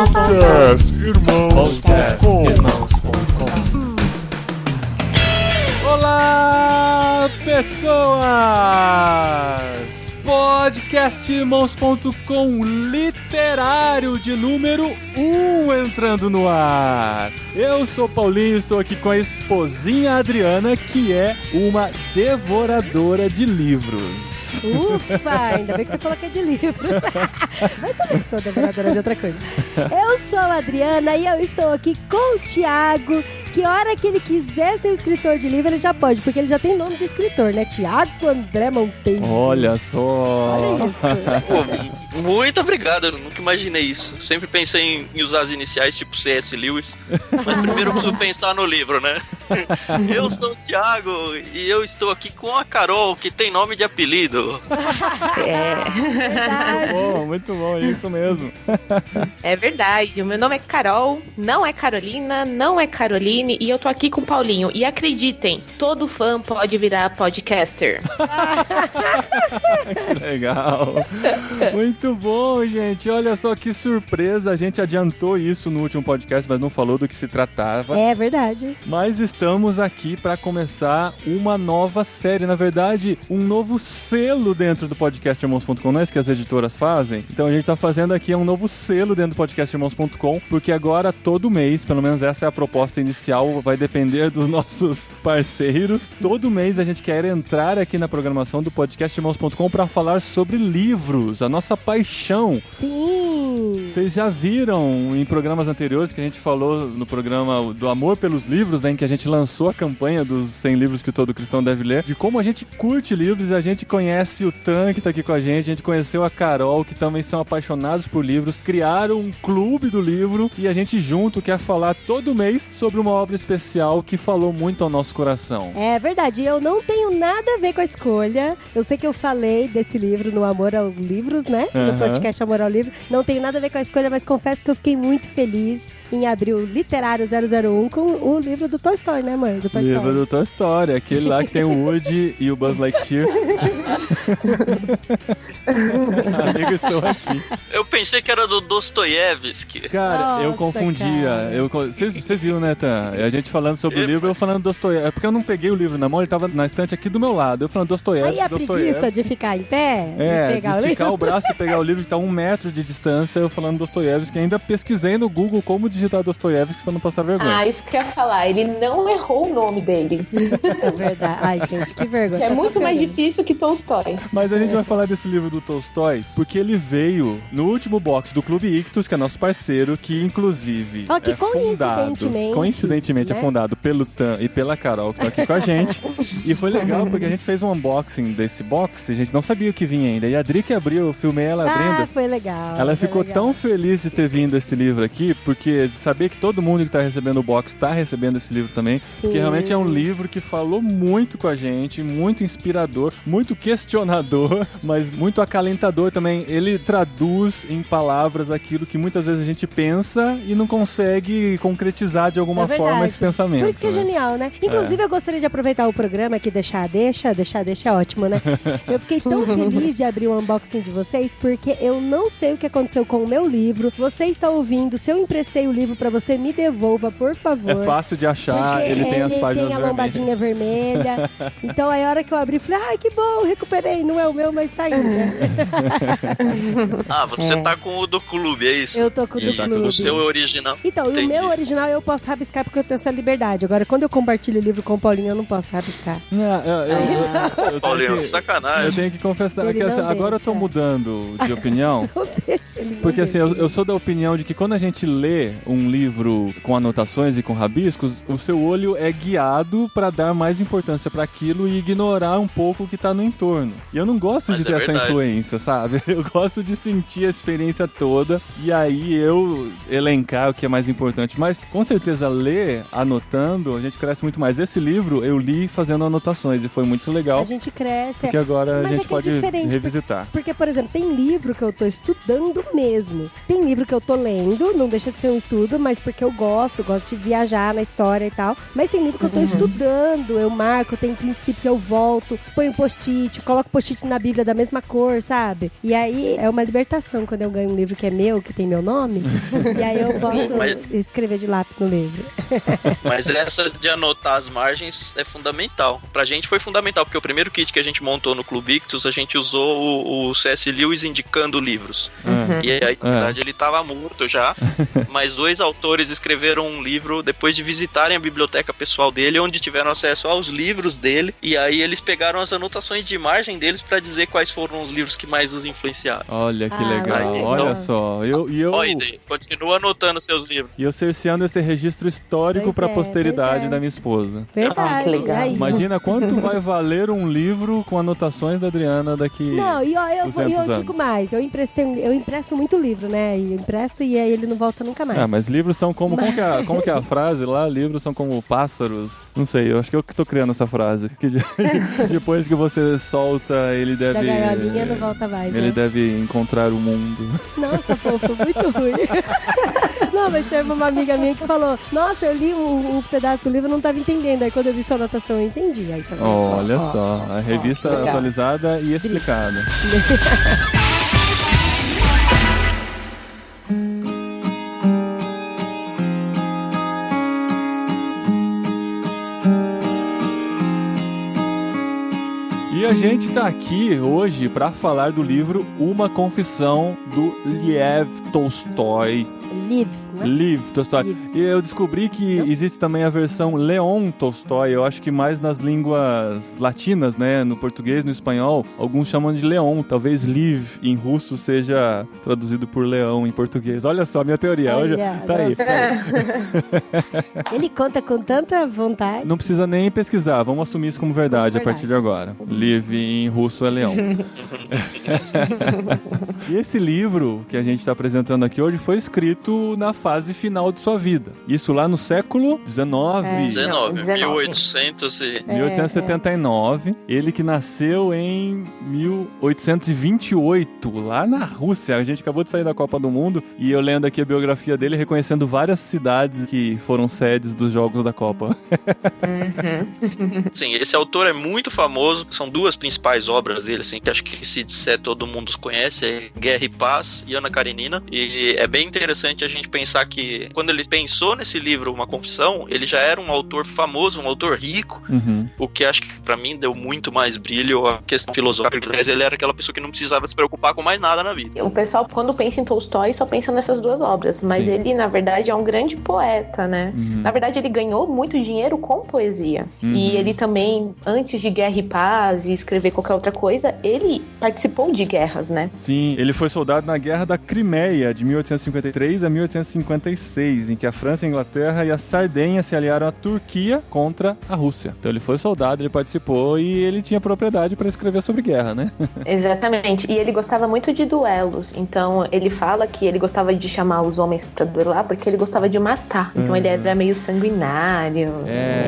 Podcastirmãos.com. Olá, pessoas! Podcastirmãos.com literário de número 1 entrando no ar. Eu sou Paulinho, estou aqui com a esposinha Adriana, que é uma devoradora de livros. Ufa, ainda bem que você falou que é de livros. Mas também sou devoradora de outra coisa. Eu sou a Adriana e eu estou aqui com o Thiago, que a hora que ele quiser ser escritor de livro, ele já pode, porque ele já tem nome de escritor, né? Thiago André Monteiro. Olha só. Olha isso. Pô, muito obrigado, eu nunca imaginei isso. Sempre pensei em usar as iniciais tipo C.S. Lewis, mas primeiro eu preciso pensar no livro, né? Eu sou o Thiago e eu estou aqui com a Carol, que tem nome de apelido. Verdade. Muito bom, é isso mesmo. É verdade, o meu nome é Carol, não é Carolina, não é Caroline, e eu tô aqui com o Paulinho. E acreditem, todo fã pode virar podcaster. Que legal. Muito bom, gente. Olha só que surpresa. A gente adiantou isso no último podcast, mas não falou do que se tratava. É verdade. Mas estamos aqui para começar uma nova série. Na verdade, um novo selo dentro do podcastirmãos.com. Não é isso que as editoras fazem? Então a gente tá fazendo aqui um novo selo dentro do podcastirmãos.com, porque agora todo mês, pelo menos essa é a proposta inicial, vai depender dos nossos parceiros. Todo mês a gente quer entrar aqui na programação do podcastirmãos.com para falar sobre livros, a nossa paixão. Sim. Vocês já viram em programas anteriores que a gente falou no programa do Amor pelos Livros, né, em que a gente lançou a campanha dos 100 livros que todo cristão deve ler, de como a gente curte livros e a gente conhece o Tan, que tá aqui com a gente conheceu a Carol, que também são apaixonados por livros, criaram um clube do livro e a gente junto quer falar todo mês sobre uma obra especial que falou muito ao nosso coração. É verdade, eu não tenho nada a ver com a escolha. Eu sei que eu falei desse livro no Amor aos Livros, né? No podcast Amor ao Livro. Não tenho nada a ver com a escolha, mas confesso que eu fiquei muito feliz em abrir o Literário 001 com o livro do Tolstói, né, mãe? Do Tolstói. Livro do Tolstói, aquele lá que tem o Woody e o Buzz Lightyear. Amigo, estou aqui. Eu pensei que era do Dostoiévski. Cara, Nossa, eu confundia. Você viu, né, Tan? A gente falando sobre o livro, eu falando Dostoiévski. É porque eu não peguei o livro na mão, ele tava na estante aqui do meu lado. Eu falando Dostoiévski, Aí a preguiça de ficar em pé? É, pegar de esticar o o braço e pegar o livro que tá a 1 metro de distância, eu falando Dostoiévski. Ainda pesquisei no Google como digitar Dostoiévski pra não passar vergonha. Ah, isso que eu ia falar, ele não errou o nome dele. É verdade. Ai, gente, que vergonha. Que é muito mais difícil que Tolstói. Mas a gente vai falar desse livro do Tolstói porque ele veio no último box do Clube Ictus, que é nosso parceiro, que inclusive Ó, que é coincidentemente né? é fundado pelo Tan e pela Carol, que estão aqui com a gente. E foi legal porque a gente fez um unboxing desse box e a gente não sabia o que vinha ainda. E a Adri que abriu, eu filmei ela abrindo. Ah, foi legal. Ela ficou tão feliz de ter vindo esse livro aqui, porque saber que todo mundo que tá recebendo o box tá recebendo esse livro também. Sim. Porque realmente é um livro que falou muito com a gente, muito inspirador, muito questionador, mas muito acalentador também. Ele traduz em palavras aquilo que muitas vezes a gente pensa e não consegue concretizar de alguma forma esse pensamento. Por isso que é genial, né? Inclusive, eu gostaria de aproveitar o programa aqui, deixar é ótimo, né? Eu fiquei tão feliz de abrir o unboxing de vocês, porque eu não sei o que aconteceu com o meu livro. Você está ouvindo, se eu emprestei o livro pra você, me devolva, por favor. É fácil de achar, porque ele tem as páginas tem a lombadinha vermelha. Então, aí a hora que eu abri, falei, ai, que bom, recuperei. Não é o meu, mas tá indo. Ah, você tá com o do clube, é isso? Eu tô com o do clube. O seu é original. Então, e o meu original eu posso rabiscar porque eu tenho essa liberdade. Agora, quando eu compartilho o livro com o Paulinho, eu não posso rabiscar. Eu Paulinho, tenho que, sacanagem. eu tenho que confessar Ele que não agora eu tô deixa. mudando de opinião. Não deixa ele. Porque assim, eu sou da opinião de que quando a gente lê um livro com anotações e com rabiscos, o seu olho é guiado pra dar mais importância pra aquilo e ignorar um pouco o que tá no entorno. E eu não gosto de ter essa influência, sabe? Eu gosto de sentir a experiência toda e aí eu elencar o que é mais importante. Mas com certeza ler anotando, a gente cresce muito mais. Esse livro eu li fazendo anotações e foi muito legal. A gente cresce. Porque agora Mas a gente é que é pode diferente, revisitar. Porque, por exemplo, tem livro que eu tô estudando mesmo. Tem tem livro que eu tô lendo, não deixa de ser um estudo, mas porque eu gosto de viajar na história e tal. Mas tem livro que eu tô estudando, eu marco, tem princípios, eu volto, ponho post-it, coloco post-it na Bíblia da mesma cor, sabe? E aí é uma libertação quando eu ganho um livro que é meu, que tem meu nome, e aí eu posso escrever de lápis no livro. Mas essa de anotar as margens é fundamental. Pra gente foi fundamental, porque o primeiro kit que a gente montou no Clube Ictus, a gente usou o C.S. Lewis indicando livros. E aí, na verdade, ele tava morto já, mas 2 autores escreveram um livro depois de visitarem a biblioteca pessoal dele, onde tiveram acesso aos livros dele, e aí eles pegaram as anotações de imagem deles pra dizer quais foram os livros que mais os influenciaram. Olha que legal, olha só. Eu continua anotando seus livros. E eu cerceando esse registro histórico pra posteridade da minha esposa. Verdade. Que legal. Imagina quanto vai valer um livro com anotações da Adriana daqui. Não, e ó, eu digo anos. mais, eu empresto muito livro, né? E eu empresto e aí ele não volta nunca mais. Mas livros são como que é a frase lá? Livros são como pássaros. Não sei, eu acho que eu que tô criando essa frase. Que depois que você solta, ele deve... Da gaiolinha não volta mais, Ele né? deve encontrar o mundo. Nossa, fofo, muito ruim. Não, mas teve uma amiga minha que falou, nossa, eu li uns pedaços do livro e não tava entendendo. Aí quando eu vi sua anotação, eu entendi. Aí, tá vendo? Olha só, a revista legal. atualizada e explicada. E a gente tá aqui hoje para falar do livro Uma Confissão do Lev Tolstói. Lev Tolstói. E eu descobri que existe também a versão Leon Tolstói, eu acho que mais nas línguas latinas, né? No português, no espanhol, alguns chamam de Leon. Talvez Lev em russo seja traduzido por leão em português. Olha só a minha teoria. Hoje tá aí. Ele conta com tanta vontade. Não precisa nem pesquisar, vamos assumir isso como verdade a partir de agora. Lev em russo é leão. E esse livro que a gente está apresentando aqui hoje foi escrito na fase final de sua vida. Isso lá no século XIX. 1879. Ele que nasceu em 1828, lá na Rússia. A gente acabou de sair da Copa do Mundo e eu lendo aqui a biografia dele, reconhecendo várias cidades que foram sedes dos Jogos da Copa. Sim, esse autor é muito famoso. São 2 principais obras dele, assim, que acho que se disser todo mundo os conhece, é Guerra e Paz e Ana Karenina. E é bem interessante a gente pensar que quando ele pensou nesse livro, Uma Confissão, ele já era um autor famoso, um autor rico, o que acho que pra mim deu muito mais brilho à questão filosófica. Ele era aquela pessoa que não precisava se preocupar com mais nada na vida. O pessoal, quando pensa em Tolstói, só pensa nessas 2 obras, mas ele, na verdade, é um grande poeta, né? Na verdade, ele ganhou muito dinheiro com poesia. E ele também, antes de Guerra e Paz e escrever qualquer outra coisa, ele participou de guerras, né? Sim, ele foi soldado na Guerra da Crimeia, de 1853 a 1856, em que a França, a Inglaterra e a Sardenha se aliaram à Turquia contra a Rússia. Então ele foi soldado, ele participou e ele tinha propriedade para escrever sobre guerra, né? Exatamente. E ele gostava muito de duelos. Então ele fala que ele gostava de chamar os homens para duelar porque ele gostava de matar. Então ele era meio sanguinário,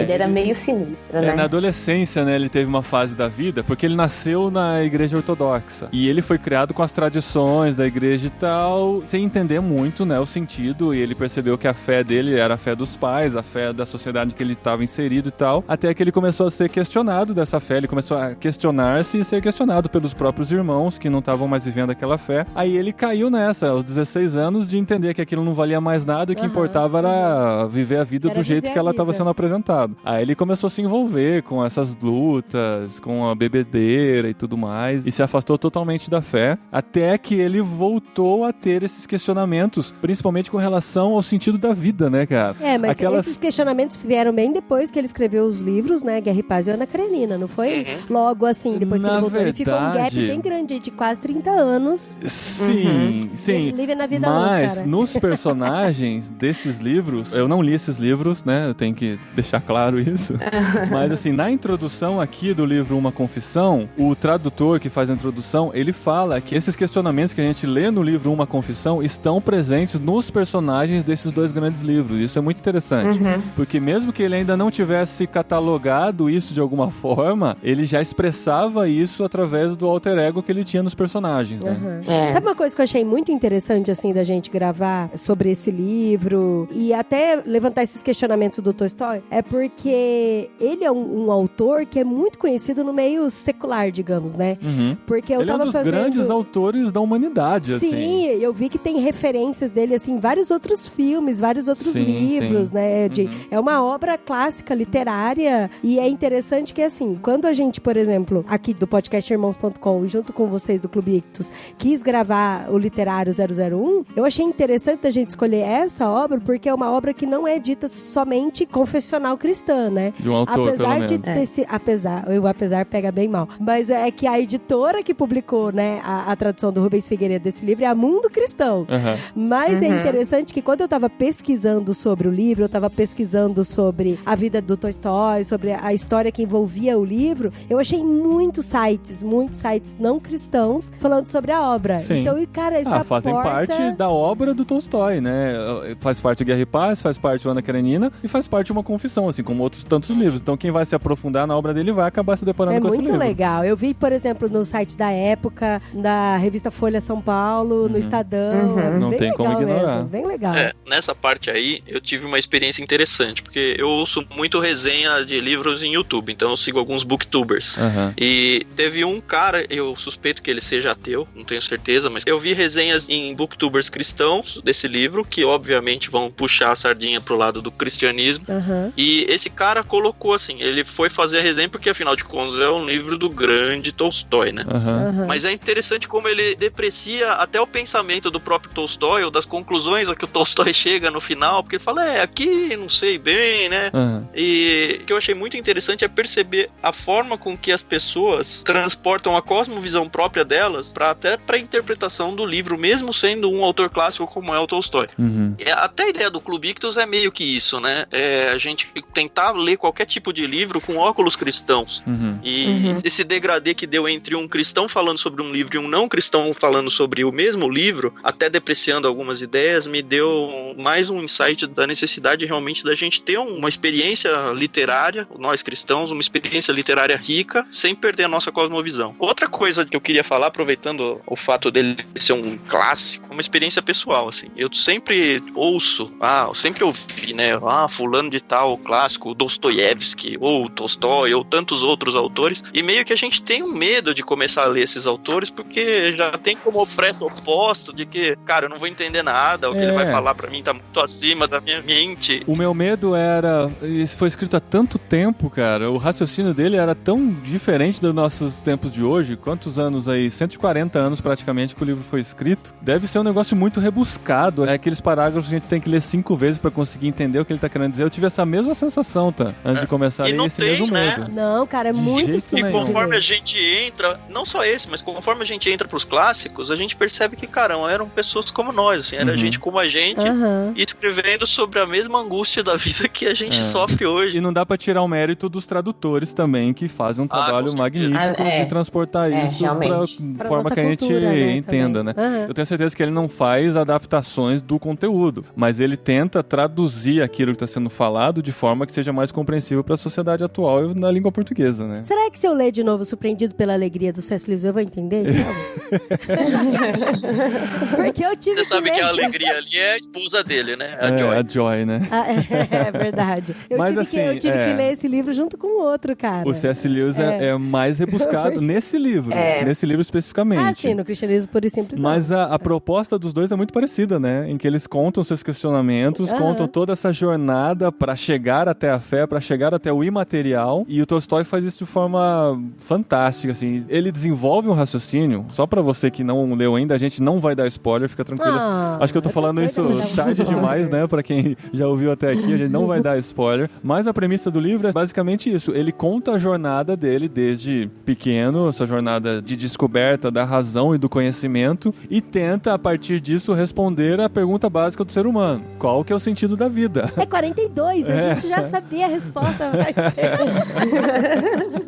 ele era meio sinistro, né? Na adolescência, né, ele teve uma fase da vida, porque ele nasceu na igreja ortodoxa. E ele foi criado com as tradições da igreja e tal, sem entender muito, né, o sentido, e ele percebeu que a fé dele era a fé dos pais, a fé da sociedade que ele estava inserido e tal, até que ele começou a ser questionado dessa fé, ele começou a questionar-se e ser questionado pelos próprios irmãos que não estavam mais vivendo aquela fé. Aí ele caiu nessa, aos 16 anos, de entender que aquilo não valia mais nada, o que importava era viver a vida do jeito que ela estava sendo apresentada. Aí ele começou a se envolver com essas lutas, com a bebedeira e tudo mais, e se afastou totalmente da fé, até que ele voltou a ter esses questionamentos, principalmente com relação ao sentido da vida, né, cara? Mas esses questionamentos vieram bem depois que ele escreveu os livros, né, Guerra e Paz e Ana Karenina, não foi? Logo assim, depois que ele voltou, ele ficou um gap bem grande, de quase 30 anos. Sim. Ele vive na vida mas nos personagens desses livros, eu não li esses livros, né, eu tenho que deixar claro isso, mas assim, na introdução aqui do livro Uma Confissão Confissão, o tradutor que faz a introdução, ele fala que esses questionamentos que a gente lê no livro Uma Confissão estão presentes nos personagens desses dois grandes livros. Isso é muito interessante, porque mesmo que ele ainda não tivesse catalogado isso de alguma forma, ele já expressava isso através do alter ego que ele tinha nos personagens, né? Sabe uma coisa que eu achei muito interessante, assim, da gente gravar sobre esse livro e até levantar esses questionamentos do Tolstói? É porque ele é um autor que é muito conhecido no meio secular, digamos, né? Porque eu ele tava é um dos grandes autores da humanidade, sim, assim. Eu vi que tem referências dele, assim, em vários outros filmes, vários outros livros, né? É uma obra clássica, literária, e é interessante que, assim, quando a gente, por exemplo, aqui do podcast Irmãos.com e junto com vocês do Clube Ictus, quis gravar o Literário 001, eu achei interessante a gente escolher essa obra porque é uma obra que não é dita somente confessional cristã, né? De um autor, apesar pelo de menos. Apesar pega bem mal. Mas é que a editora que publicou, né, a tradução do Rubens Figueiredo desse livro é a Mundo Cristão. Mas é interessante que quando eu tava pesquisando sobre o livro, eu tava pesquisando sobre a vida do Tolstói, sobre a história que envolvia o livro, eu achei muitos sites não cristãos falando sobre a obra. Sim. Então, cara, essa fazem parte da obra do Tolstói, né? Faz parte de Guerra e Paz, faz parte de Ana Karenina e faz parte de Uma Confissão, assim como outros tantos livros. Então, quem vai se aprofundar na obra dele vai acabar se deparando com esse livro. É muito legal. Eu vi, por exemplo, no site da Época, na revista Folha São Paulo, no Estadão. Não tem como ignorar. Mesmo. Bem legal. Nessa parte aí, eu tive uma experiência interessante, porque eu ouço muito resenha de livros em YouTube, então eu sigo alguns booktubers. E teve um cara, eu suspeito que ele seja ateu, não tenho certeza, mas eu vi resenhas em booktubers cristãos desse livro, que obviamente vão puxar a sardinha pro lado do cristianismo. E esse cara colocou assim, ele foi fazer a resenha porque afinal de contas é um livro do grande Tolstói, né? Mas é interessante como ele deprecia até o pensamento do próprio Tolstói, ou das conclusões a que o Tolstói chega no final, porque ele fala, aqui não sei bem, né? E o que eu achei muito interessante é perceber a forma com que as pessoas transportam a cosmovisão própria delas até pra interpretação do livro, mesmo sendo um autor clássico como é o Tolstói. Até a ideia do Clube Ictus é meio que isso, né? A gente tentar ler qualquer tipo de livro com óculos cristãos. E esse degradê que deu entre um cristão falando sobre um livro e um não cristão falando sobre o mesmo livro, até depreciando algumas ideias, me deu mais um insight da necessidade realmente da gente ter uma experiência literária, nós cristãos, uma experiência literária rica, sem perder a nossa cosmovisão. Outra coisa que eu queria falar, aproveitando o fato dele ser um clássico, uma experiência pessoal, assim. Eu sempre eu sempre ouvi, né? Fulano de tal, clássico, Dostoiévski, ou Tolstói, ou tantos outros autores, e meio que a gente tem um medo de começar a ler esses autores, porque já tem como pressuposto de que, cara, eu não vou entender nada, o que ele vai falar pra mim tá muito acima da minha mente. O meu medo era, isso foi escrito há tanto tempo, cara, o raciocínio dele era tão diferente dos nossos tempos de hoje. Quantos anos aí? 140 anos praticamente que o livro foi escrito. Deve ser um negócio muito rebuscado, né? Aqueles parágrafos que a gente tem que ler 5 vezes pra conseguir entender o que ele tá querendo dizer. Eu tive essa mesma sensação, tá? Antes de começar a ler, esse mesmo medo. Não, cara, é muito simples. E conforme a gente entra, não só esse, mas conforme a gente entra pros clássicos, a gente percebe que, cara, eram pessoas como nós, assim, era gente como a gente, e escrevendo sobre a mesma angústia da vida que a gente sofre hoje. E não dá pra tirar o mérito dos tradutores também, que fazem um trabalho magnífico de transportar isso pra forma que a gente entenda, né? Eu tenho certeza que ele não faz adaptações do conteúdo, mas ele tenta traduzir aquilo que está sendo falado de forma que seja mais compreensível para a sociedade atual e na língua portuguesa, né? Será que se eu ler de novo Surpreendido pela Alegria do C.S. Lewis, eu vou entender? Porque eu tive Você sabe que a alegria ali é a esposa dele, né? A Joy. A Joy, né? É verdade. Eu tive que ler esse livro junto com o outro, cara. O C.S. Lewis é mais rebuscado nesse livro. Nesse livro especificamente. Sim, no Cristianismo Puro e Simples. Mas a proposta dos dois é muito parecida, né? Em que eles contam seus questionamentos, contam toda essa jornada para chegar até a fé, para chegar até o imaterial. E o Tolstói faz isso de forma fantástica, assim. Ele desenvolve um raciocínio, só pra você que não leu ainda, a gente não vai dar spoiler, fica tranquilo. Acho que eu tô falando isso tarde demais, né? Pra quem já ouviu até aqui, a gente não vai dar spoiler. Mas a premissa do livro é basicamente isso. Ele conta a jornada dele desde pequeno, essa jornada de descoberta da razão e do conhecimento, e tenta, a partir disso, responder a pergunta básica básica do ser humano. Qual que é o sentido da vida? É 42, a gente já sabia a resposta.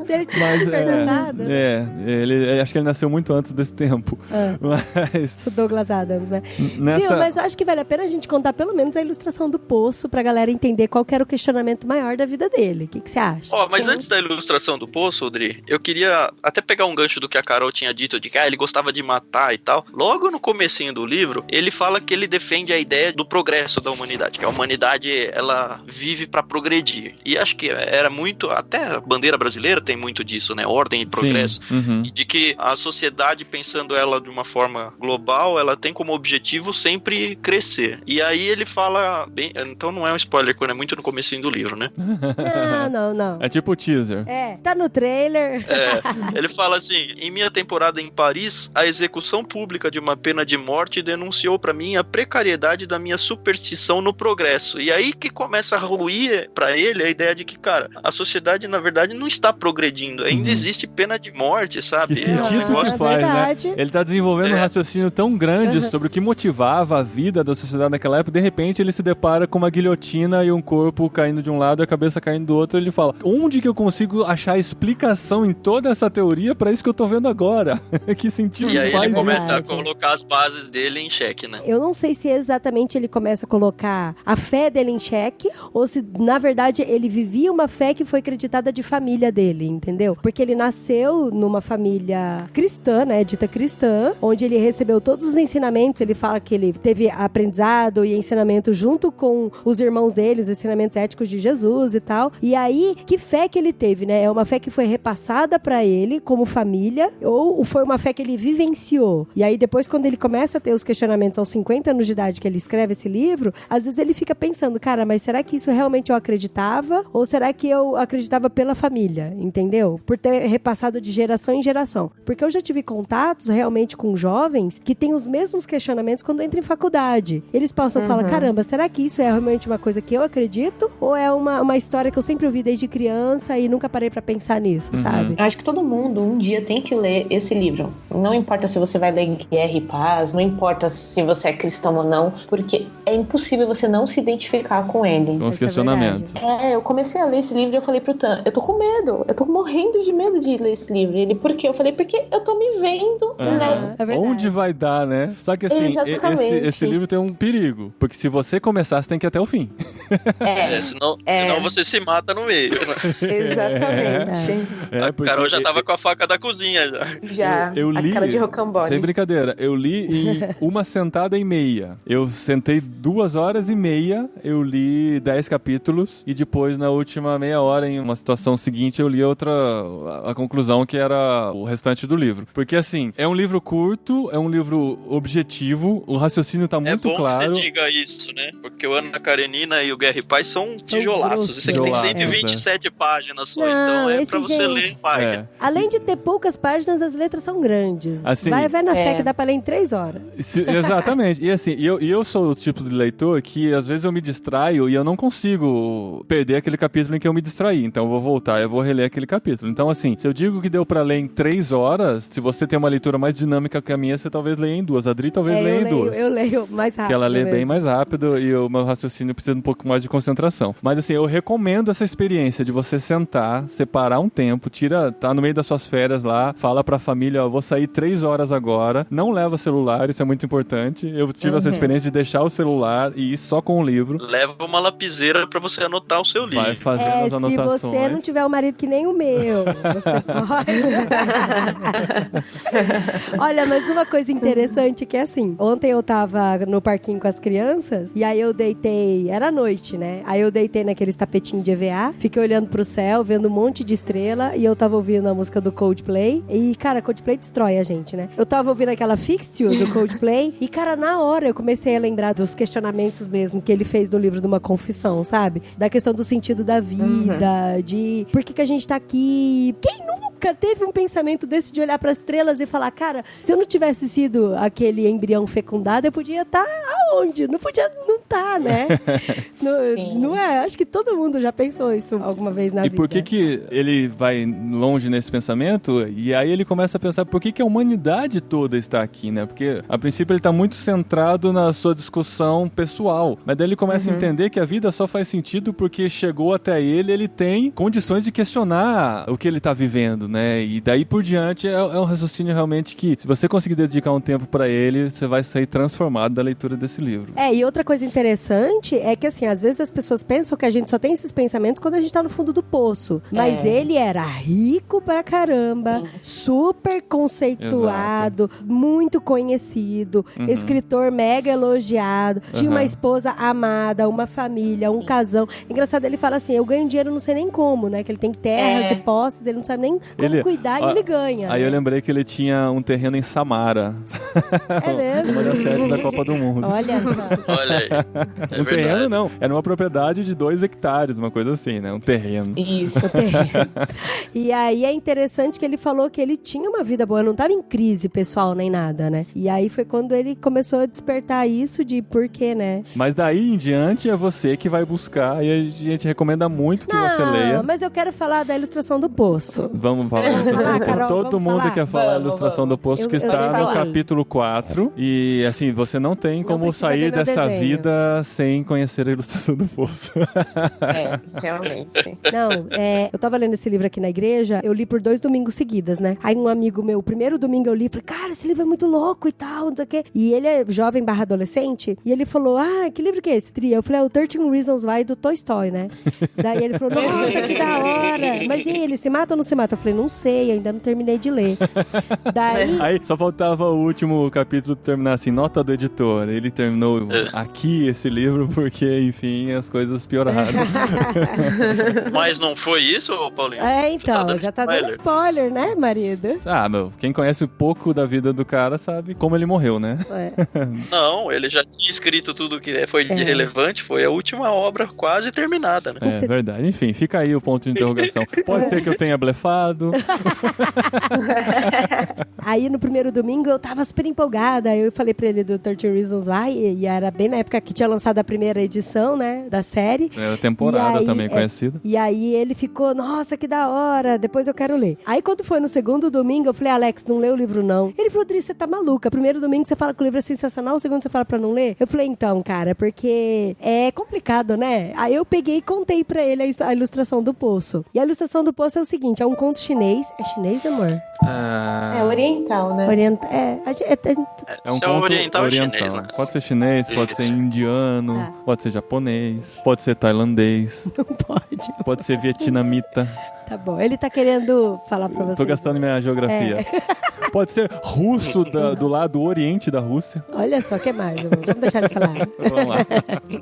Se ele tivesse perguntado. Ele acho que ele nasceu muito antes desse tempo. Mas... O Douglas Adams, né? Nessa... Viu? Mas eu acho que vale a pena a gente contar pelo menos a ilustração do Poço pra galera entender qual que era o questionamento maior da vida dele. O que você acha? Mas antes da ilustração do Poço, Audrey, eu queria até pegar um gancho do que a Carol tinha dito, de que ele gostava de matar e tal. Logo no comecinho do livro, ele fala que ele defende a ideia do progresso da humanidade, que a humanidade, ela vive pra progredir. E acho que era muito, até a bandeira brasileira tem muito disso, né? Ordem e progresso. E de que a sociedade, pensando ela de uma forma global, ela tem como objetivo sempre crescer. E aí ele fala, bem, então não é um spoiler, quando é muito no comecinho do livro, né? Não. É tipo o teaser. Tá no trailer. Ele fala assim: em minha temporada em Paris, a execução pública de uma pena de morte denunciou pra mim a precariedade da minha superstição no progresso. E aí que começa a ruir pra ele a ideia de que, cara, a sociedade na verdade não está progredindo, ainda existe pena de morte, sabe? Que sentido que faz, né? Ele tá desenvolvendo um raciocínio tão grande sobre o que motivava a vida da sociedade naquela época. De repente ele se depara com uma guilhotina e um corpo caindo de um lado e a cabeça caindo do outro. Ele fala, onde que eu consigo achar explicação em toda essa teoria pra isso que eu tô vendo agora? Que sentido faz isso? E aí ele começa a colocar colocar as bases dele em xeque, né? Eu não sei se exatamente ele começa a colocar a fé dele em xeque, ou se, na verdade, ele vivia uma fé que foi creditada de família dele, entendeu? Porque ele nasceu numa família cristã, né, dita cristã, onde ele recebeu todos os ensinamentos. Ele fala que ele teve aprendizado e ensinamento junto com os irmãos dele, os ensinamentos éticos de Jesus e tal. E aí, que fé que ele teve, né? É uma fé que foi repassada pra ele como família, ou foi uma fé que ele vivenciou? E aí, depois, quando ele começa a ter os questionamentos aos 50 anos de idade que ele escreve esse livro, às vezes ele fica pensando, cara, mas será que isso realmente eu acreditava? Ou será que eu acreditava pela família? Entendeu? Por ter repassado de geração em geração. Porque eu já tive contatos realmente com jovens que têm os mesmos questionamentos quando entram em faculdade. Eles passam a falar, caramba, será que isso é realmente uma coisa que eu acredito? Ou é uma história que eu sempre ouvi desde criança e nunca parei pra pensar nisso, sabe? Acho que todo mundo um dia tem que ler esse livro. Não importa se você vai ler Guerra e Paz, não importa se você é cristão ou não, porque é impossível você não se identificar com ele. Com os questionamentos. Eu comecei a ler esse livro e eu falei pro Tan, eu tô com medo, eu tô morrendo de medo de ler esse livro. Ele, por quê? Eu falei, porque eu tô me vendo, né? Onde vai dar, né? Só que assim, esse livro tem um perigo, porque se você começar, você tem que ir até o fim. Senão você se mata no meio. Exatamente. A Carol já tava com a faca da cozinha já. Eu li, a cara de rocambole. Sem brincadeira, eu li em uma sentada e meia. Eu sentei 2h30, eu li 10 capítulos e depois na última meia hora, em uma situação seguinte, eu li a conclusão, que era o restante do livro. Porque assim, é um livro curto, é um livro objetivo, o raciocínio tá muito claro. É bom que você diga isso, né? Porque o Ana Karenina e o Guerra e Paz são tijolaços. Isso aqui tem 127 páginas só, então é pra você ler em página. Além de ter poucas páginas, as letras são grandes. Assim, vai na fé que dá pra ler em 3 horas. Exatamente. E assim, eu sou o tipo de leitor que às vezes eu me distraio e eu não consigo perder aquele capítulo em que eu me distraí. Então eu vou voltar, eu vou reler aquele capítulo. Então assim, se eu digo que deu pra ler em 3 horas, se você tem uma leitura mais dinâmica que a minha, você talvez leia em 2. A Adri talvez leia em 2. Eu leio mais rápido. Que ela lê bem mais rápido e o meu raciocínio precisa de um pouco mais de concentração. Mas assim, eu recomendo essa experiência de você sentar, separar um tempo, tá no meio das suas férias lá, fala pra família, ó, vou sair 3 horas agora, não leva celular, isso é muito importante. Eu tive essa experiência de deixar o celular e ir só com o livro. Leva uma lapiseira pra você anotar o seu livro. Vai fazendo as anotações. Se você não tiver um marido que nem o meu, você pode. Olha, mas uma coisa interessante que é assim, ontem eu tava no parquinho com as crianças e aí eu deitei, era noite, né? Aí eu deitei naqueles tapetinhos de EVA, fiquei olhando pro céu, vendo um monte de estrela e eu tava ouvindo a música do Coldplay e, cara, Coldplay destrói a gente, né? Eu tava ouvindo aquela Fix You do Coldplay e, cara, na hora eu comecei a lembrar dos questionamentos mesmo que ele fez do livro de uma confissão, sabe? Da questão do sentido da vida, de por que a gente tá aqui. Quem nunca nunca teve um pensamento desse de olhar pras estrelas e falar, cara, se eu não tivesse sido aquele embrião fecundado, eu podia estar aonde? Não podia não estar, né? Não é? Acho que todo mundo já pensou isso alguma vez na vida. E por que ele vai longe nesse pensamento? E aí ele começa a pensar por que a humanidade toda está aqui, né? Porque, a princípio, ele está muito centrado na sua discussão pessoal. Mas daí ele começa a entender que a vida só faz sentido porque chegou até ele tem condições de questionar o que ele está vivendo, né? E daí por diante é um raciocínio realmente que, se você conseguir dedicar um tempo para ele, você vai sair transformado da leitura desse livro. E outra coisa interessante é que, assim, às vezes as pessoas pensam que a gente só tem esses pensamentos quando a gente tá no fundo do poço. Mas ele era rico pra caramba, super conceituado, muito conhecido, escritor mega elogiado, tinha uma esposa amada, uma família, um casão. Engraçado, ele fala assim, eu ganho dinheiro não sei nem como, né? Que ele tem terras e posses, ele não sabe nem como cuidar e ele ganha. Aí né? eu lembrei que ele tinha um terreno em Samara. É mesmo? Uma das séries da Copa do Mundo. Olha só. Olha aí. Um terreno não, era uma propriedade de 2 hectares, uma coisa assim, né? Um terreno. Isso. E aí é interessante que ele falou que ele tinha uma vida boa, não tava em crise pessoal nem nada, né? E aí foi quando ele começou a despertar isso de por quê, né? Mas daí em diante é você que vai buscar e a gente recomenda muito que você leia. Mas eu quero falar da Ilustração do Poço. Vamos falar da Ilustração do Poço. Carol, Todo mundo falar? quer falar da Ilustração do Poço, que está no capítulo 4. E assim, você não tem como sair dessa vida sem conhecer a Ilustração do Poço. Realmente. Não, eu tava lendo esse livro aqui na igreja, eu li por 2 domingos seguidas, né? Aí um amigo meu, o primeiro domingo eu li, falei, cara, esse livro é muito louco e tal, não sei o quê. E ele é jovem / adolescente, e ele falou, que livro que é esse, Tri? Eu falei, o 13 Reasons Why do Tolstói, né? Daí ele falou, nossa, que da hora! Mas e ele, se mata ou não se mata? Eu falei, não sei, ainda não terminei de ler. Daí... Aí só faltava o último capítulo terminar assim, nota do editor. Ele terminou aqui esse livro porque, enfim, as coisas pioraram. Mas não foi isso, Paulinho? Então, já tá dando spoiler, né, marido? Quem conhece um pouco da vida do cara sabe como ele morreu, né? Não, ele já tinha escrito tudo que foi relevante, foi a última obra quase terminada, né? É verdade. Enfim, fica aí o ponto de interrogação. Pode ser que eu tenha blefado. Aí no primeiro domingo eu tava super empolgada, eu falei pra ele do 13 Reasons Why, e era bem na época que tinha lançado a primeira edição, né, da série. Era temporada também conhecida. E aí ele ficou, nossa, que da hora, depois eu quero ler. Aí quando foi no segundo domingo, eu falei, Alex, não lê o livro não. Ele falou, Dri, você tá maluca, primeiro domingo você fala que o livro é sensacional, o segundo você fala pra não ler? Eu falei, então, cara, porque é complicado, né? Aí eu peguei e contei pra ele a Ilustração do Poço. E a Ilustração do Poço é o seguinte, é um conto chinês. É chinês, amor? É oriental, né? É um conto oriental. Chinês, né? Pode ser chinês, pode ser indiano, pode ser japonês, pode ser tailandês. Não pode. Pode ser vietnamita. Tá bom, ele tá querendo falar pra você. Tô gastando minha geografia. Pode ser russo do lado oriente da Rússia. Olha só, o que mais? Vamos deixar ele falar. Vamos lá.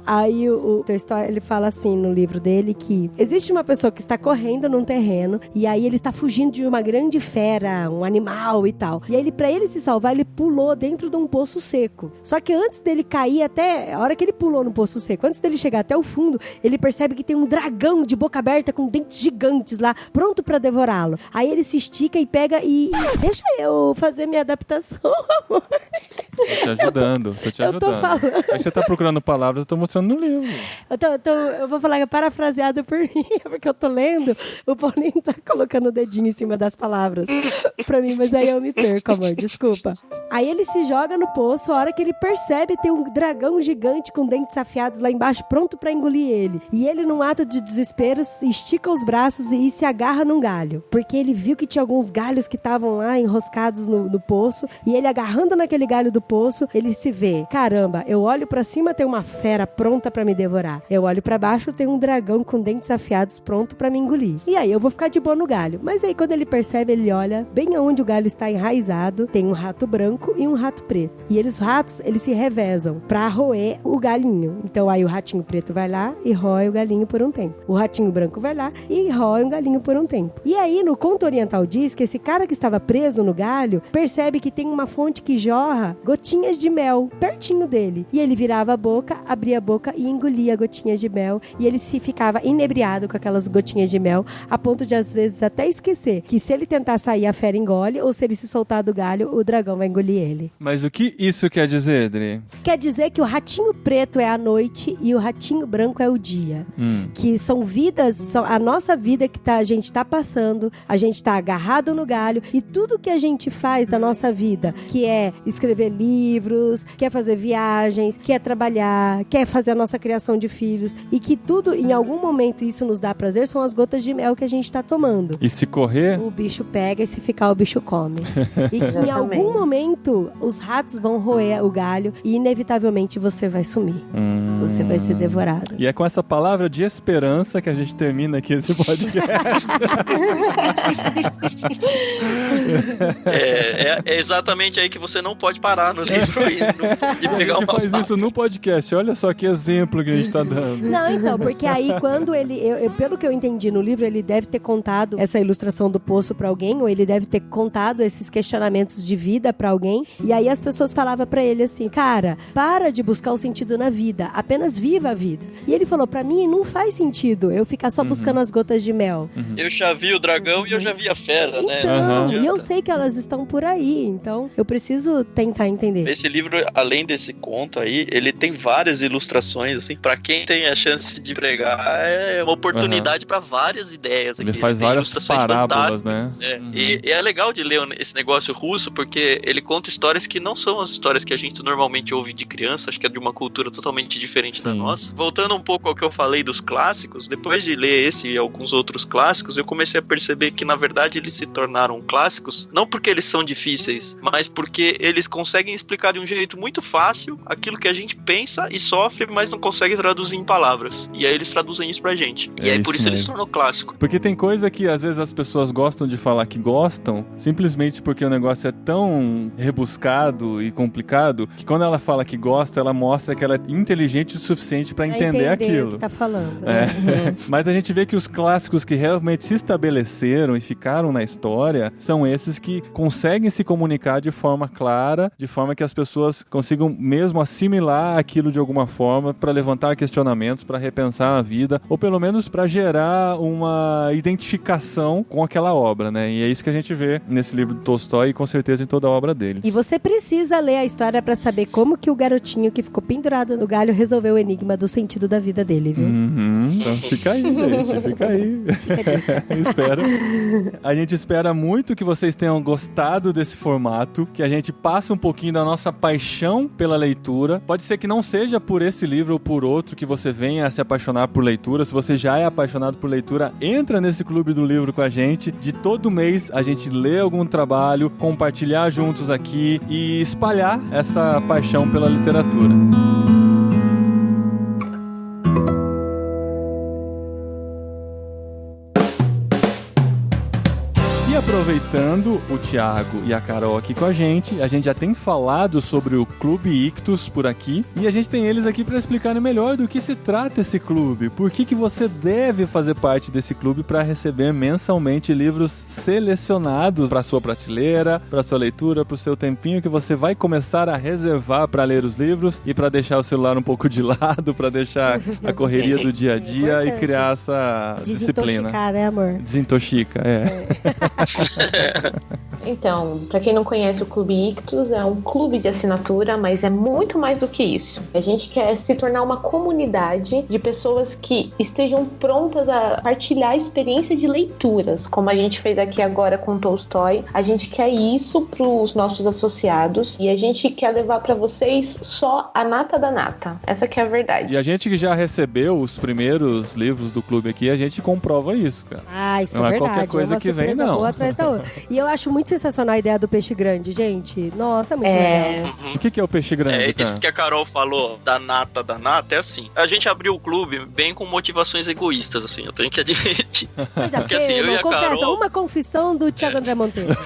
Aí o Tolstói, ele fala assim no livro dele que existe uma pessoa que está correndo num terreno e aí ele está fugindo de uma grande fera, um animal e tal. E aí, pra ele se salvar, ele pulou dentro de um poço seco. Só que antes dele cair até... A hora que ele pulou no poço seco, antes dele chegar até o fundo, ele percebe que tem um dragão de boca aberta com dentes gigantes lá, pronto pra devorá-lo. Aí ele se estica e pega e... Deixa eu fazer minha adaptação, amor. Tô te ajudando, tô te ajudando. Eu tô falando. Aí você tá procurando palavras, eu tô mostrando no livro. Eu vou falar que é parafraseado por mim, porque eu tô lendo, o Paulinho tá colocando o dedinho em cima das palavras pra mim, mas aí eu me perco, amor, desculpa. Aí ele se joga no poço, a hora que ele percebe tem um dragão gigante com dentes afiados lá embaixo, pronto pra engolir ele. E ele, num ato de desespero, estica os braços e se agarra num galho, porque ele viu que tinha alguns galhos que estavam lá enroscados no poço, e ele agarrando naquele galho do poço, ele se vê, caramba, eu olho pra cima, tem uma fera pronta pra me devorar. Eu olho pra baixo, tem um dragão com dentes afiados pronto pra me engolir. E aí eu vou ficar de boa no galho. Mas aí quando ele percebe, ele olha bem aonde o galho está enraizado, tem um rato branco e um rato preto. E os ratos, eles se revezam pra roer o galinho. Então aí o ratinho preto vai lá e rói o galinho por um tempo. O ratinho branco vai lá e rói o galinho por um tempo. E aí no conto oriental diz que esse cara que estava preso no galho percebe que tem uma fonte que jorra gotinhas de mel pertinho dele. E ele virava a boca, abria a boca e engolia gotinhas de mel. E ele se ficava inebriado com aquelas gotinhas de mel, a ponto de às vezes até esquecer que se ele tentar sair, a fera engole, ou se ele se soltar do galho, o dragão vai engolir ele. Mas o que isso quer dizer, Dri? Quer dizer que o ratinho preto é a noite e o ratinho branco é o dia. Que são vidas, são a nossa vida que a gente tá passando, a gente tá agarrado no galho, e tudo que a gente faz da nossa vida, que é escrever livros, quer fazer viagens, quer trabalhar, quer fazer a nossa criação de filhos, e que tudo, em algum momento, isso nos dá prazer, são as gotas de mel que a gente tá tomando. E se correr? O bicho pega e se ficar, o bicho come. E que em algum momento, os ratos vão roer o galho e inevitavelmente você vai sumir. Você vai ser devorado. E é com essa palavra de esperança que a gente termina aqui esse podcast. É exatamente aí que você não pode parar no livro e pegar a gente faz isso no podcast. Olha só que exemplo que a gente tá dando. Não, então, porque aí quando ele... pelo que eu entendi no livro, ele deve ter contado essa ilustração do poço pra alguém, ou ele deve ter contado esses questionamentos de vida pra alguém, e aí as pessoas falavam pra ele assim, cara, para de buscar o sentido na vida, apenas viva a vida. E ele falou, pra mim não faz sentido eu ficar só buscando as gotas de mel. Eu já vi o dragão e eu já vi a fera, né? Então, e eu sei que elas estão por aí, então eu preciso tentar entender. Esse livro, além desse conto aí, ele tem várias ilustrações, assim, pra quem tem a chance de pregar, é uma oportunidade pra várias ideias aqui. Ele faz várias parábolas, né? E é legal de ler esse negócio russo, porque ele conta histórias que não são as histórias que a gente normalmente ouve de criança, acho que é de uma cultura totalmente diferente da nossa. Voltando um pouco ao que eu falei dos clássicos, depois de ler esse e alguns outros clássicos, eu comecei a perceber que, na verdade, eles se tornaram clássicos, não porque eles são difíceis, mas porque eles conseguem explicar de um jeito muito fácil aquilo que a gente pensa e sofre, mas não consegue traduzir em palavras. E aí eles traduzem isso pra gente. E aí por isso ele se tornou clássico. Porque tem coisa que às vezes as pessoas gostam de falar que gostam, simplesmente porque o negócio é tão rebuscado e complicado, que quando ela fala que gosta, ela mostra que ela é inteligente o suficiente pra entender aquilo. O que tá falando. Mas a gente vê que os clássicos que realmente se estabeleceram e ficaram na história são esses que conseguem se comunicar de forma clara, de forma que as pessoas consigam mesmo assimilar aquilo de alguma forma, para levantar questionamentos, para repensar a vida, ou pelo menos para gerar uma identificação com aquela obra, né? E é isso que a gente vê nesse livro do Tolstói e com certeza em toda a obra dele. E você precisa ler a história para saber como que o garotinho que ficou pendurado no galho resolveu o enigma do sentido da vida dele, viu? Então fica aí, gente, fica aí. Espero. A gente espera muito que vocês tenham gostado desse formato, que a gente passe um pouquinho da nossa paixão pela leitura. Pode ser que não seja por esse livro ou por outro que você venha a se apaixonar por leitura. Se você já é apaixonado por leitura, entra nesse clube do livro com a gente. De todo mês a gente lê algum trabalho, compartilhar juntos aqui e espalhar essa paixão pela literatura. E aproveitando o Thiago e a Carol aqui com a gente já tem falado sobre o Clube Ictus por aqui, e a gente tem eles aqui para explicarem melhor do que se trata esse clube, por que você deve fazer parte desse clube para receber mensalmente livros selecionados para sua prateleira, para sua leitura, para o seu tempinho que você vai começar a reservar para ler os livros e para deixar o celular um pouco de lado, para deixar a correria do dia a dia e criar essa disciplina. Desintoxicar, né, amor? Desintoxica, Então, pra quem não conhece, o Clube Ictus é um clube de assinatura, mas é muito mais do que isso. A gente quer se tornar uma comunidade de pessoas que estejam prontas a partilhar a experiência de leituras, como a gente fez aqui agora com Tolstói. A gente quer isso pros nossos associados e a gente quer levar pra vocês só a nata da nata. Essa que é a verdade. E a gente que já recebeu os primeiros livros do clube aqui, a gente comprova isso, cara. Isso não é verdade. Não é qualquer coisa que vem, não. Boa atrás da outra. E eu acho muito sensacional a ideia do peixe grande, gente. Nossa, é muito legal. O que é o peixe grande? Isso que a Carol falou da nata, é assim. A gente abriu o clube bem com motivações egoístas, assim, eu tenho que admitir. Porque assim, eu e a Carol... uma confissão do Thiago André Monteiro.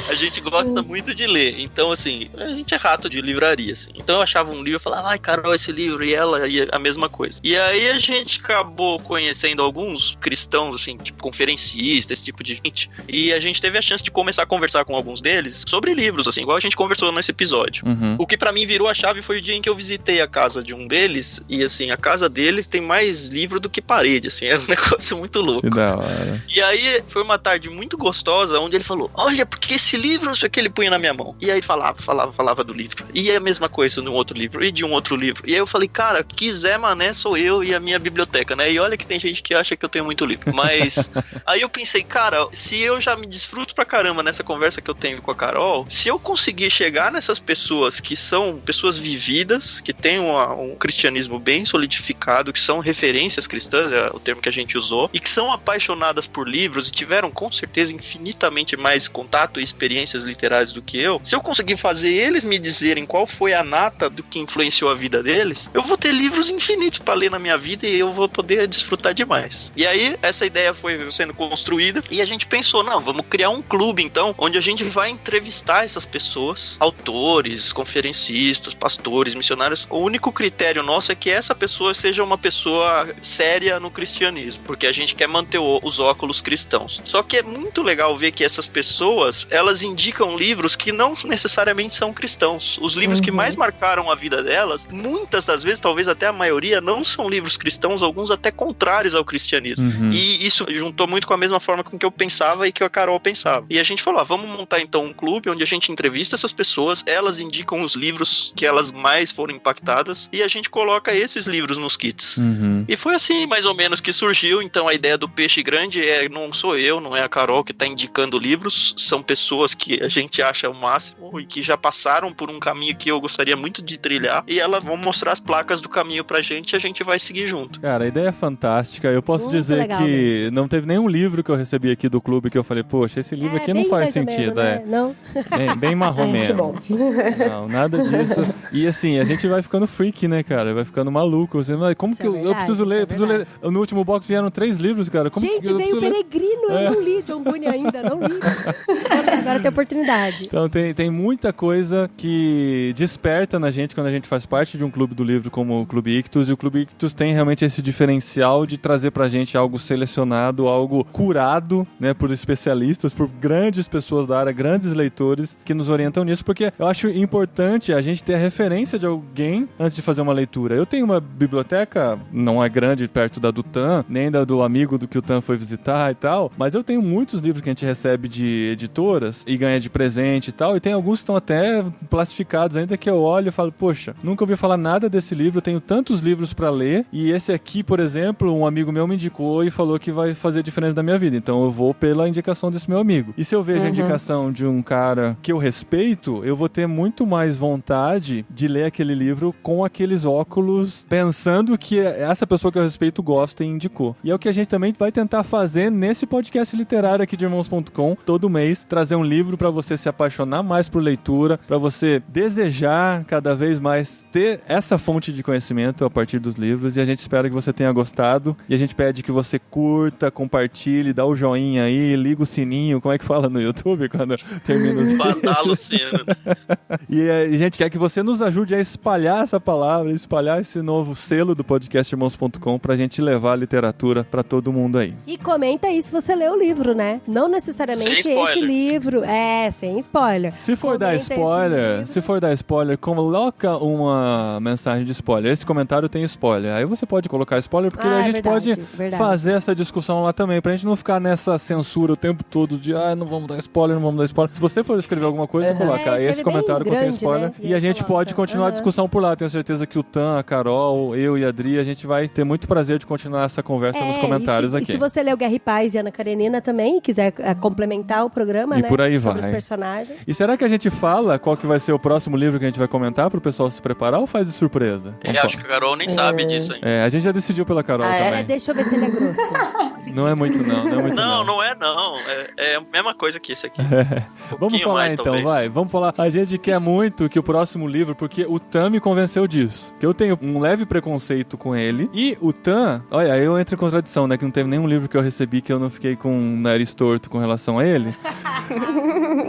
A gente gosta muito de ler, então assim, a gente é rato de livraria, assim. Então eu achava um livro e falava, ai Carol, esse livro, e ela ia a mesma coisa. E aí a gente acabou conhecendo alguns cristãos, assim, tipo conferencistas, esse tipo de gente, e a gente teve a chance de começar a conversar com alguns deles sobre livros, assim, igual a gente conversou nesse episódio. O que pra mim virou a chave foi o dia em que eu visitei a casa de um deles, e assim, a casa deles tem mais livro do que parede, assim, é um negócio muito louco. Que da hora. E aí foi uma tarde muito gostosa, onde ele falou, olha, porque esse livro, não sei o que, ele punha na minha mão. E aí falava do livro. E a mesma coisa de um outro livro, e de um outro livro. E aí eu falei, cara, que Zé Mané sou eu e a minha biblioteca, né? E olha que tem gente que acha que eu tenho muito livro. Mas aí eu pensei, cara, se eu já me desfruto pra caramba nessa conversa que eu tenho com a Carol, se eu conseguir chegar nessas pessoas que são pessoas vividas, que têm um cristianismo bem solidificado, que são referências cristãs, é o termo que a gente usou, e que são apaixonadas por livros e tiveram com certeza infinitamente mais contato e experiências literárias do que eu, se eu conseguir fazer eles me dizerem qual foi a nata do que influenciou a vida deles, eu vou ter livros infinitos pra ler na minha vida e eu vou poder desfrutar demais. E aí, essa ideia foi sendo construída e a gente pensou, não, vamos criar um clube então, onde a gente vai entrevistar essas pessoas, autores, conferencistas, pastores, missionários. O único critério nosso é que essa pessoa seja uma pessoa séria no cristianismo, porque a gente quer manter os óculos cristãos. Só que é muito legal ver que essas pessoas, elas indicam livros que não necessariamente são cristãos. Os livros que mais marcaram a vida delas, muitas das vezes, talvez até a maioria, não são livros cristãos, alguns até contrários ao cristianismo. E isso juntou muito com a mesma forma com que eu pensava e que a Carol pensava. E a gente falou, vamos montar então um clube onde a gente entrevista essas pessoas, elas indicam os livros que elas mais foram impactadas e a gente coloca esses livros nos kits. E foi assim, mais ou menos, que surgiu. Então a ideia do Peixe Grande não sou eu, não é a Carol que está indicando livros, são pessoas que a gente acha o máximo e que já passaram por um caminho que eu gostaria muito de trilhar e elas vão mostrar as placas do caminho pra gente e a gente vai seguir junto. Cara, a ideia é fantástica. Eu posso Muito dizer legal que mesmo. não teve nenhum livro que eu recebi aqui do clube que eu falei, poxa, esse livro aqui não bem faz mais ou sentido. menos, né? Não? Bem marrom Que mesmo. bom. Não, nada disso. E assim, a gente vai ficando freak, né, cara? Vai ficando maluco. Você, mas como Isso que é eu verdade, preciso ler? isso é Eu preciso ler. verdade. No último box vieram 3 livros, cara. Como Gente, que eu veio o preciso ler? Peregrino, eu não li John Bunyan ainda, não li. Agora tem oportunidade. Então tem muita coisa que desperta na gente quando a gente faz parte de um clube do livro como o Clube Ictus, e o Clube Ictus tem realmente esse diferencial de trazer pra gente algo selecionado, algo curado, né, por especialistas, por grandes pessoas da área, grandes leitores que nos orientam nisso, porque eu acho importante a gente ter a referência de alguém antes de fazer uma leitura. Eu tenho uma biblioteca, não é grande perto da do Tan, nem da do amigo do que o Tan foi visitar e tal, mas eu tenho muitos livros que a gente recebe de editoras e ganha de presente e tal, e tem alguns que estão até plastificados ainda, que eu olho e falo, poxa, nunca ouvi falar nada desse livro, eu tenho tantos livros pra ler, e esse aqui, por exemplo, um amigo meu me indicou e falou que vai fazer diferença na minha vida, então eu vou pela indicação desse meu amigo. E se eu vejo a indicação de um cara que eu respeito, eu vou ter muito mais vontade de ler aquele livro com aqueles óculos, pensando que essa pessoa que eu respeito gosta e indicou. E é o que a gente também vai tentar fazer nesse podcast literário aqui de Irmãos.com, todo mês, trazer um livro pra você se apaixonar mais por leitura, pra você desejar cada vez mais ter essa fonte de conhecimento a partir dos livros, e a gente espera que você tenha gostado, e a gente pede que você curta, compartilhe, dá o joinha aí, liga o sininho, como é que fala no YouTube quando termina os Badalo o sino. E a gente quer que você nos ajude a espalhar essa palavra, espalhar esse novo selo do podcast Irmãos.com pra gente levar a literatura pra todo mundo aí. E comenta aí se você leu o livro, né? Não necessariamente Sem spoiler. esse livro. Sem spoiler. Se for dar Comenta esse spoiler, coloca uma mensagem de spoiler. Esse comentário tem spoiler. Aí você pode colocar spoiler, porque a gente pode fazer essa discussão lá também, pra gente não ficar nessa censura o tempo todo de não vamos dar spoiler, não vamos dar spoiler. Se você for escrever alguma coisa, coloca esse comentário que tem spoiler, né? E a gente pode continuar a discussão por lá. Tenho certeza que o Tan, a Carol, eu e a Adri, a gente vai ter muito prazer de continuar essa conversa nos comentários aqui. E se você leu Guerra e Paz e Ana Karenina também, e quiser complementar o programa, e né? por aí sobre vai. os personagens. E será que a gente fala qual que vai ser o próximo livro que a gente vai comentar pro pessoal se preparar, ou faz de surpresa? Eu acho que a Carol nem sabe disso ainda. A gente já decidiu pela Carol também. Deixa eu ver se ele é grosso. Não é muito não, não é muito não. Não é não. É a mesma coisa que esse aqui. Vamos falar mais, então, talvez. vai. Vamos falar. A gente quer muito que o próximo livro, porque o Tan me convenceu disso. Que eu tenho um leve preconceito com ele. E o Tan, olha, eu entro em contradição, né? Que não teve nenhum livro que eu recebi que eu não fiquei com o nariz torto com relação a ele.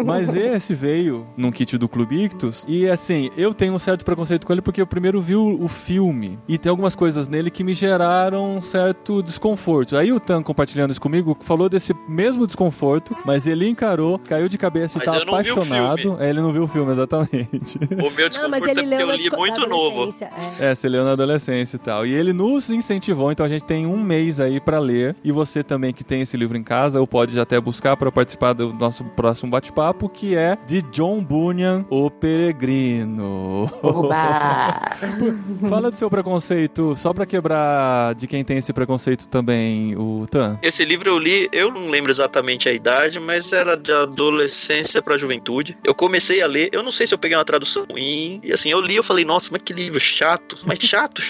Mas esse veio num kit do Clube Ictus e, assim, eu tenho um certo preconceito com ele porque eu primeiro vi o filme e tem algumas coisas nele que me geraram um certo desconforto. Aí o Tan, compartilhando isso comigo, falou desse mesmo desconforto, mas ele encarou, caiu de cabeça e tá apaixonado. Ele não viu o filme, exatamente. O meu desconforto é porque eu li muito novo. Você leu na adolescência e tal. E ele nos incentivou, então a gente tem um mês aí pra ler. E você também que tem esse livro em casa, ou pode já até buscar pra participar do nosso próximo bate-papo, que é de John Bunyan, O Peregrino. Fala do seu preconceito, só pra quebrar de quem tem esse preconceito também, o Tan. Esse livro eu li, eu não lembro exatamente a idade, mas era de adolescência pra juventude. Eu comecei a ler, eu não sei se eu peguei uma tradução ruim, e assim, eu li, eu falei, nossa, mas que livro chato, mas chato.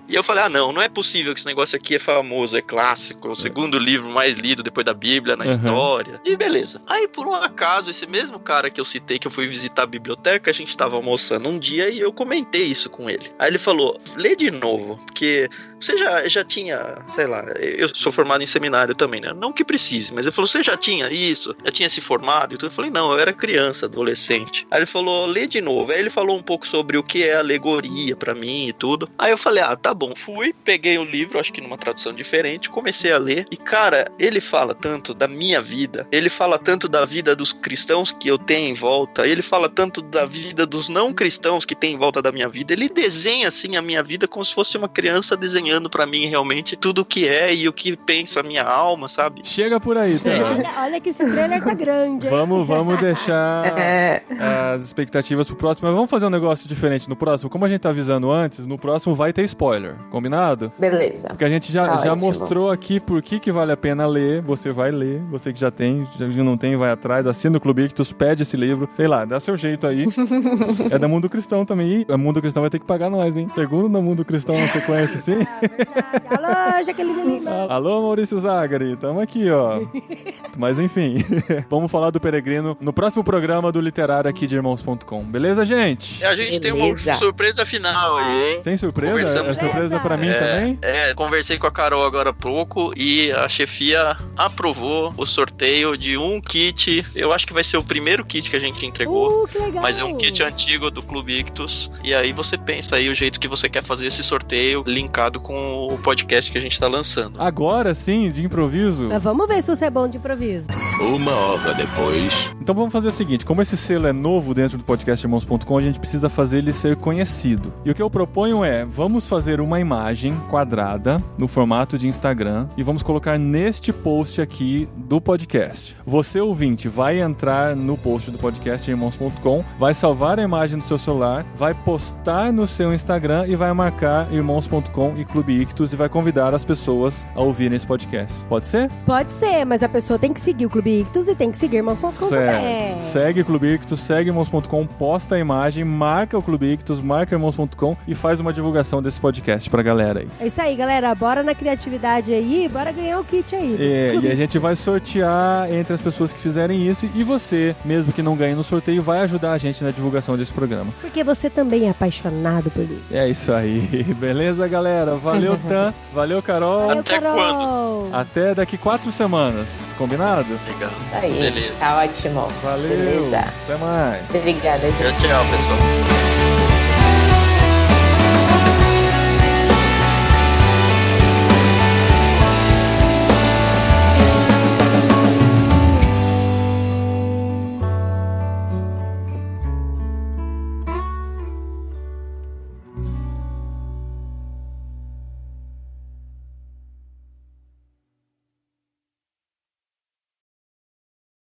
E eu falei, não é possível que esse negócio aqui é famoso, é clássico, é o segundo livro mais lido depois da Bíblia na história. E beleza. Aí, por um acaso, esse mesmo cara que eu citei, que eu fui visitar a biblioteca, a gente tava almoçando um dia e eu comentei isso com ele. Aí ele falou, lê de novo, porque você já tinha, sei lá, eu sou formado em seminário também, né? Não que precise, mas ele falou, você já tinha isso? Já tinha se formado? E tudo. Eu falei, não, eu era criança, adolescente. Aí ele falou, lê de novo. Aí ele falou um pouco sobre o que é alegoria pra mim e tudo. Aí eu falei, tá bom. Fui, peguei o livro, acho que numa tradução diferente, comecei a ler. E, cara, ele fala tanto da minha vida, ele fala tanto da vida dos cristãos que eu tenho em volta, ele fala tanto da vida dos não cristãos que tem em volta da minha vida. Ele desenha, assim, a minha vida como se fosse uma criança desenhando pra mim realmente tudo o que é e o que pensa a minha alma, sabe? Chega por aí, tá? Olha que esse trailer tá grande. Vamos deixar as expectativas pro próximo, mas vamos fazer um negócio diferente no próximo. Como a gente tá avisando antes, no próximo vai ter spoiler, combinado? Beleza. Porque a gente já mostrou aqui por que vale a pena ler, você vai ler, você que já tem, já não tem, vai atrás, assina o Clube Ictus, pede esse livro, sei lá, dá seu jeito aí. É da Mundo Cristão também, e a Mundo Cristão vai ter que pagar nós, hein? Segundo na Mundo Cristão, você conhece sim? Alô, Jaqueline Lima. Alô, Maurício Zagari, tamo aqui, ó. Mas enfim, vamos falar do Peregrino no próximo programa do Literário aqui de Irmãos.com. Beleza, gente? E a gente tem uma surpresa final aí, hein? Tem surpresa? É surpresa pra mim também? Conversei com a Carol agora há pouco e a chefia aprovou o sorteio de um kit. Eu acho que vai ser o primeiro kit que a gente entregou. Que legal. Mas é um kit antigo do Clube Ictus. E aí você pensa aí o jeito que você quer fazer esse sorteio linkado com o podcast que a gente tá lançando. Agora sim, de improviso? Mas vamos ver se você é bom de improviso. Uma hora depois. Então vamos fazer o seguinte, como esse selo é novo dentro do podcast Irmãos.com, a gente precisa fazer ele ser conhecido. E o que eu proponho vamos fazer uma imagem quadrada no formato de Instagram e vamos colocar neste post aqui do podcast. Você, ouvinte, vai entrar no post do podcast Irmãos.com, vai salvar a imagem do seu celular, vai postar no seu Instagram e vai marcar Irmãos.com e Clube Ictus e vai convidar as pessoas a ouvirem esse podcast. Pode ser? Pode ser, mas a pessoa tem que seguir o Clube Ictus e tem que seguir Irmãos.com também. Segue o Clube Ictus, segue Irmãos.com, posta a imagem, marca o Clube Ictus, marca Irmãos.com e faz uma divulgação desse podcast pra galera aí. É isso aí, galera. Bora na criatividade aí, bora ganhar o kit aí. E a gente vai sortear entre as pessoas que fizerem isso e você, mesmo que não ganhe no sorteio, vai ajudar a gente na divulgação desse programa. Porque você também é apaixonado por livro. É isso aí. Beleza, galera? Valeu, Tan. Valeu, Carol. Valeu, Até Carol. quando? Até daqui 4 semanas. Combinado? Legal. Aí, Beleza. tá ótimo. Valeu. Beleza. Até mais. Obrigada, gente. Tchau, pessoal.